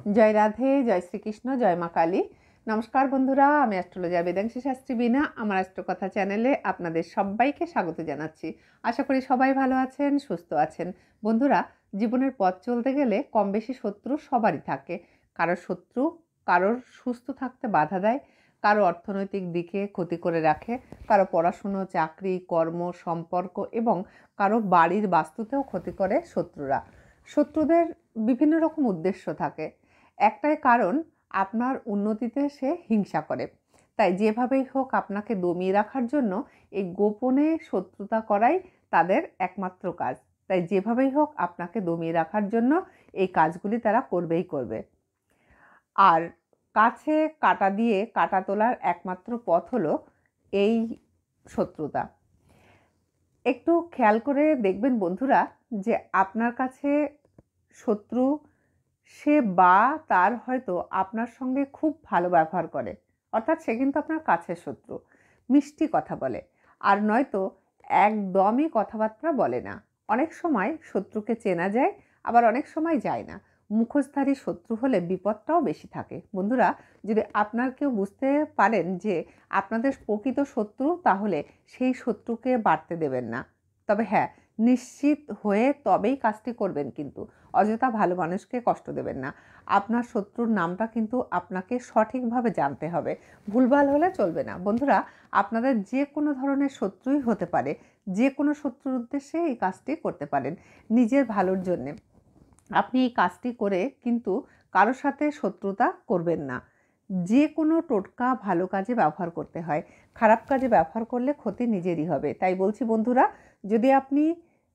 जय राधे जय श्रीकृष्ण जय मा काली। नमस्कार बंधुरा, आमी एस्ट्रोलजार वेदांशी शास्त्री बीना आमार एस्ट्रोकथा चैनेले आपनादेर सब्बाइके स्वागत जानाच्छि। आशा करी सबाई भालो आछेन, सुस्थ आछेन। बंधुरा, जीवनेर पथ चलते गेले कम बेशी शत्रु सबारই थाके। कारो शत्रु कारोर सुस्थ थाकते बाधा देय, कारो अर्थनैतिक दिके क्षति करे राखे, कारो पढ़ाशोना चाकरी कर्म सम्पर्क एबं कारो बाड़ीर बास्तुतेও क्षति करे शत्रुरा। शत्रुदेर विभिन्न रकम उद्देश्य थाके। एकटाई कारण आपनार उन्नतिते से हिंसा करे, ताई जेभावेई होक आपनाके दमिয়ে राखार जन्य এই गोपने शत्रुता कराई तादेर एकमात्र काज। ताई जेभावेई होक आपनाके दमिয়ে राखार जन्य এই काजगुली तारा करबेई करबे। আর কাছে কাটা দিয়ে কাটা তোলার একমাত্র পথ হলো এই শত্রুতা। একটু খেয়াল করে দেখবেন বন্ধুরা যে আপনার কাছে শত্রু সে বা তার হয়তো আপনার সঙ্গে খুব ভালো ব্যবহার করে, অর্থাৎ সে কিন্তু আপনার কাছের শত্রু, মিষ্টি কথা বলে, আর নয়তো একদমই কথাবার্তা বলে না। অনেক সময় শত্রুকে চেনা যায়, আবার অনেক সময় যায় না। মুখোশধারী শত্রু হলে বিপদটাও বেশি থাকে। বন্ধুরা, যদি আপনার কেউ বুঝতে পারেন যে আপনাদের প্রকৃত শত্রু, তাহলে সেই শত্রুকে বাড়তে দেবেন না। তবে হ্যাঁ, নিশ্চিত হয়ে তবেই কাজটি করবেন, কিন্তু অযথা ভালো মানুষকে কষ্ট দেবেন না। আপনার শত্রুর নামটা কিন্তু আপনাকে সঠিকভাবে জানতে হবে, ভুলভাল হলে চলবে না। বন্ধুরা, আপনাদের যে কোনো ধরনের শত্রুই হতে পারে, যে কোনো শত্রুর উদ্দেশ্যে এই কাজটি করতে পারেন নিজের ভালোর জন্যে। আপনি এই কাজটি করে কিন্তু কারোর সাথে শত্রুতা করবেন না। যে কোনো টোটকা ভালো কাজে ব্যবহার করতে হয়, খারাপ কাজে ব্যবহার করলে ক্ষতি নিজেরই হবে। তাই বলছি বন্ধুরা, যদি আপনি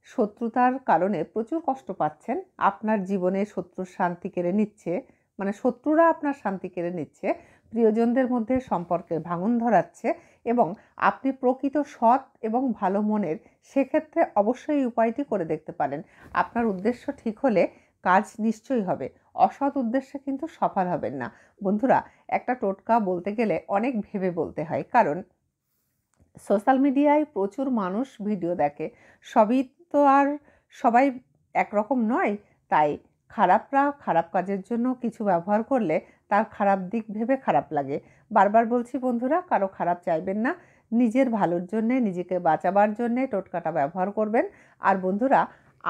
শত্রুতার কারণে প্রচুর কষ্ট পাচ্ছেন, আপনার জীবনে শত্রুর শান্তি কেড়ে নিচ্ছে, মানে শত্রুরা আপনার শান্তি কেড়ে নিচ্ছে, প্রিয়জনদের মধ্যে সম্পর্কের ভাঙন ধরাচ্ছে এবং আপনি প্রকৃত সৎ এবং ভালো মনের, সেক্ষেত্রে অবশ্যই এই উপায়টি করে দেখতে পারেন। আপনার উদ্দেশ্য ঠিক হলে কাজ নিশ্চয়ই হবে। অসৎ উদ্দেশ্যে কিন্তু সফল হবেন না। বন্ধুরা, একটা টোটকা বলতে গেলে অনেক ভেবে বলতে হয়, কারণ সোশ্যাল মিডিয়ায় প্রচুর মানুষ ভিডিও দেখে, সবই তো আর সবাই একরকম নয়। তাই খারাপরা খারাপ কাজের জন্য কিছু ব্যবহার করলে তার খারাপ দিক ভেবে খারাপ লাগে। বারবার বলছি বন্ধুরা, কারো খারাপ চাইবেন না, নিজের ভালোর জন্যে, নিজেকে বাঁচাবার জন্যে টোটকাটা ব্যবহার করবেন। আর বন্ধুরা,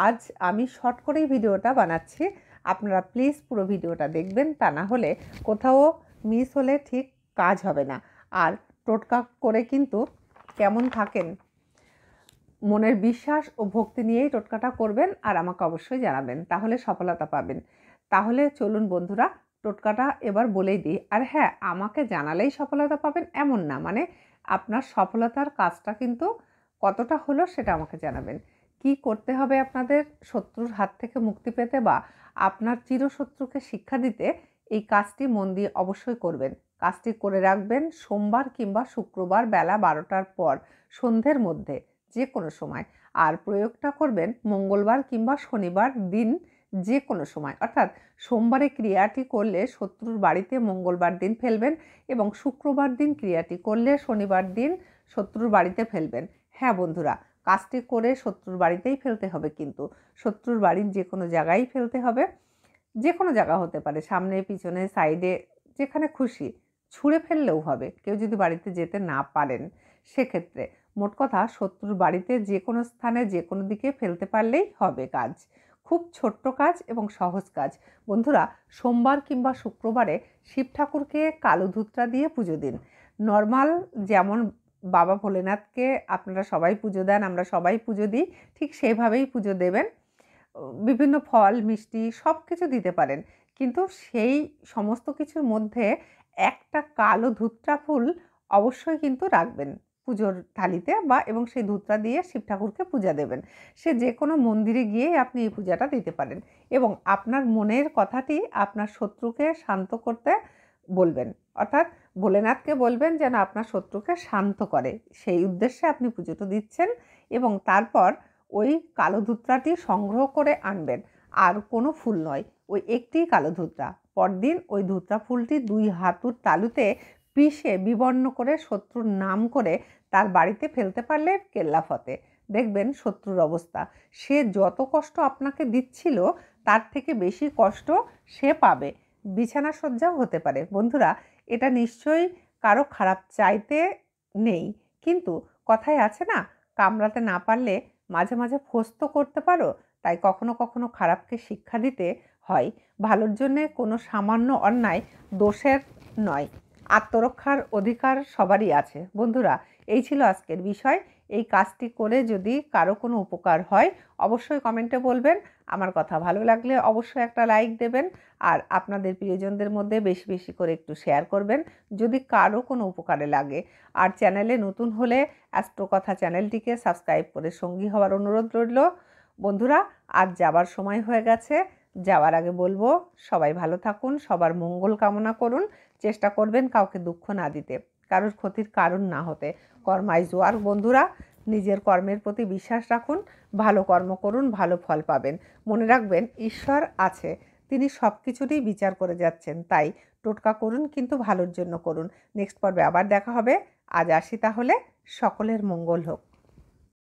আজ আমি শর্ট করেই ভিডিওটা বানাচ্ছি, আপনারা প্লিজ পুরো ভিডিওটা দেখবেন, তা না হলে কোথাও মিস হলে ঠিক কাজ হবে না। আর টোটকা করে কিন্তু কেমন থাকেন, মনের বিশ্বাস ও ভক্তি নিয়েই টোটকাটা করবেন আর আমাকে অবশ্যই জানাবেন, তাহলে সফলতা পাবেন। তাহলে চলুন বন্ধুরা, টোটকাটা এবার বলেই দিই। আর হ্যাঁ, আমাকে জানালেই সফলতা পাবেন এমন না, মানে আপনার সফলতার কাজটা কিন্তু কতটা হলো সেটা আমাকে জানাবেন। কি করতে হবে আপনাদের শত্রুর হাত থেকে মুক্তি পেতে বা আপনার চিরশত্রুকে শিক্ষা দিতে, এই কাজটি মন দিয়ে অবশ্যই করবেন। কাজটি করে রাখবেন সোমবার কিংবা শুক্রবার বেলা 12টার পর, সন্ধ্যের মধ্যে, যে কোনো সময়। আর প্রয়োগটা করবেন মঙ্গলবার কিংবা শনিবার দিন, যে কোনো সময়। অর্থাৎ সোমবারে ক্রিয়াটি করলে শত্রুর বাড়িতে মঙ্গলবার দিন ফেলবেন এবং শুক্রবার দিন ক্রিয়াটি করলে শনিবার দিন শত্রুর বাড়িতে ফেলবেন। হ্যাঁ বন্ধুরা, কাজটি করে শত্রুর বাড়িতেই ফেলতে হবে, কিন্তু শত্রুর বাড়ির যে কোনো জায়গায় ফেলতে হবে। যে কোনো জায়গা হতে পারে, সামনে পিছনে সাইডে, যেখানে খুশি ছুঁড়ে ফেললেও হবে, কেউ যদি বাড়িতে যেতে না পারেন সেক্ষেত্রে। মোট কথা, শত্রুর বাড়িতে যে কোনো স্থানে যে কোনো দিকে ফেলতে পারলেই হবে কাজ। খুব ছোট্ট কাজ এবং সহজ কাজ। বন্ধুরা, সোমবার কিংবা শুক্রবারে শিব ঠাকুরকে কালো ধূতরা দিয়ে পুজো দিন। নর্মাল যেমন বাবা ভোলেনাথকে আপনারা সবাই পুজো দেন, আমরা সবাই পুজো দিই, ঠিক সেইভাবেই পুজো দেবেন। বিভিন্ন ফল মিষ্টি সব কিছু দিতে পারেন, কিন্তু সেই সমস্ত কিছুর মধ্যে একটা কালো ধূতরা ফুল অবশ্যই কিন্তু রাখবেন পুজোর থালিতে, বা এবং সেই ধূতরা দিয়ে শিব ঠাকুরকে পূজা দেবেন। সে যে কোনো মন্দিরে গিয়ে আপনি এই পূজাটা দিতে পারেন এবং আপনার মনের কথাটি আপনার শত্রুকে শান্ত করতে বলবেন। অর্থাৎ ভোলেনাথকে বলবেন যেন আপনার শত্রুকে শান্ত করে, সেই উদ্দেশ্যে আপনি পুজোটা দিচ্ছেন। এবং তারপর ওই কালো ধূতরাটি সংগ্রহ করে আনবেন, আর কোনো ফুল নয়, ওই একটি কালো ধূতরা। পরদিন ওই ধূতরা ফুলটি 2 হাঁটুর তালুতে পিষে বিবর্ণ করে শত্রুর নাম করে তার বাড়িতে ফেলতে পারলে কেল্লা ফতে। দেখবেন শত্রুর অবস্থা, সে যত কষ্ট আপনাকে দিচ্ছিল তার থেকে বেশি কষ্ট সে পাবে। বিছানা সজ্জাও হতে পারে। বন্ধুরা, এটা নিশ্চয়ই কারো খারাপ চাইতে নেই, কিন্তু কথায় আছে না, কামড়াতে না পারলে মাঝে মাঝে ফোঁস তো করতে পারো। তাই কখনো কখনো খারাপকে শিক্ষা দিতে হয়। ভালোর জন্যে কোনো সামান্য অন্যায় দোষের নয়। আত্মরক্ষার অধিকার সবারই আছে। বন্ধুরা, এই ছিল আজকের বিষয়। এই কাজটি করে যদি কারো কোনো উপকার হয় অবশ্যই কমেন্টে বলবেন। আমার কথা ভালো লাগলে অবশ্যই একটা লাইক দেবেন, আর আপনাদের প্রিয়জনদের মধ্যে বেশি বেশি করে একটু শেয়ার করবেন যদি কারো কোনো উপকারে লাগে। আর চ্যানেলে নতুন হলে অ্যাস্ট্রো কথা চ্যানেলটিকে সাবস্ক্রাইব করে সঙ্গী হওয়ার অনুরোধ রইল। বন্ধুরা, আজ যাবার সময় হয়ে গেছে। যাওয়ার আগে বলবো, সবাই ভালো থাকুন, সবার মঙ্গল কামনা করুন, চেষ্টা করবেন কাউকে দুঃখ না দিতে, কারোর ক্ষতির কারণ না হতে। কর্মাই জোয়ার। বন্ধুরা, নিজের কর্মের প্রতি বিশ্বাস রাখুন, ভালো কর্ম করুন, ভালো ফল পাবেন। মনে রাখবেন, ঈশ্বর আছে, তিনি সব কিছুরই বিচার করে যাচ্ছেন। তাই টোটকা করুন, কিন্তু ভালোর জন্য করুন। নেক্সট পর্বে আবার দেখা হবে। আজ আসি তাহলে। সকলের মঙ্গল হোক।